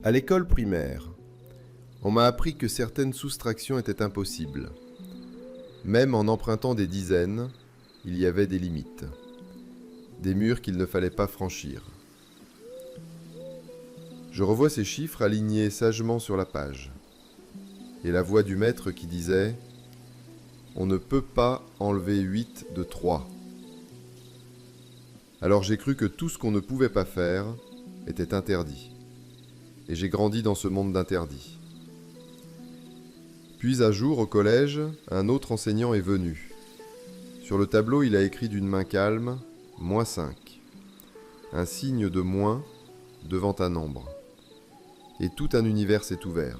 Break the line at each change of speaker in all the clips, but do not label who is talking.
À l'école primaire, on m'a appris que certaines soustractions étaient impossibles. Même en empruntant des dizaines, il y avait des limites, des murs qu'il ne fallait pas franchir. Je revois ces chiffres alignés sagement sur la page, et la voix du maître qui disait « On ne peut pas enlever 8 de 3 ». Alors j'ai cru que tout ce qu'on ne pouvait pas faire était interdit, et j'ai grandi dans ce monde d'interdits. Puis un jour, au collège, un autre enseignant est venu. Sur le tableau, il a écrit d'une main calme « -5 », un signe de moins devant un nombre. Et tout un univers s'est ouvert.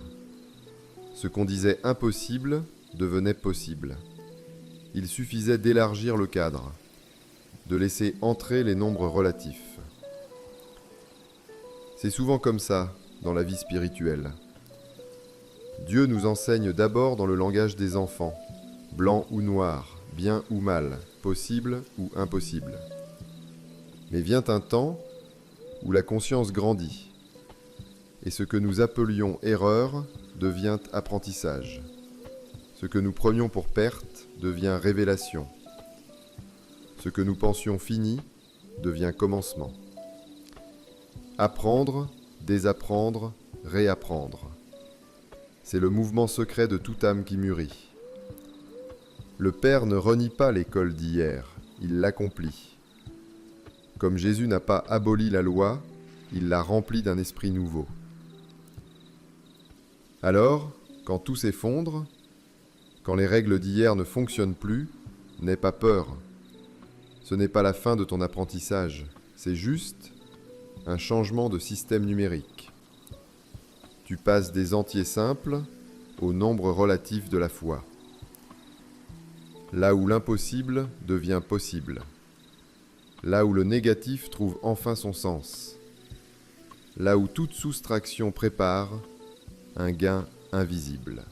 Ce qu'on disait impossible devenait possible. Il suffisait d'élargir le cadre, de laisser entrer les nombres relatifs. C'est souvent comme ça dans la vie spirituelle. Dieu nous enseigne d'abord dans le langage des enfants, blanc ou noir, bien ou mal, possible ou impossible. Mais vient un temps où la conscience grandit, et ce que nous appelions erreur devient apprentissage. Ce que nous prenions pour perte devient révélation. Ce que nous pensions fini devient commencement. Apprendre, désapprendre, réapprendre. C'est le mouvement secret de toute âme qui mûrit. Le Père ne renie pas l'école d'hier, il l'accomplit. Comme Jésus n'a pas aboli la loi, il l'a remplie d'un esprit nouveau. Alors, quand tout s'effondre, quand les règles d'hier ne fonctionnent plus, n'aie pas peur. Ce n'est pas la fin de ton apprentissage, c'est juste un changement de système numérique. Tu passes des entiers simples au nombre relatif de la foi. Là où l'impossible devient possible. Là où le négatif trouve enfin son sens. Là où toute soustraction prépare un gain invisible.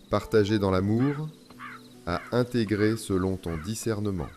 Partager dans l'amour, à intégrer selon ton discernement.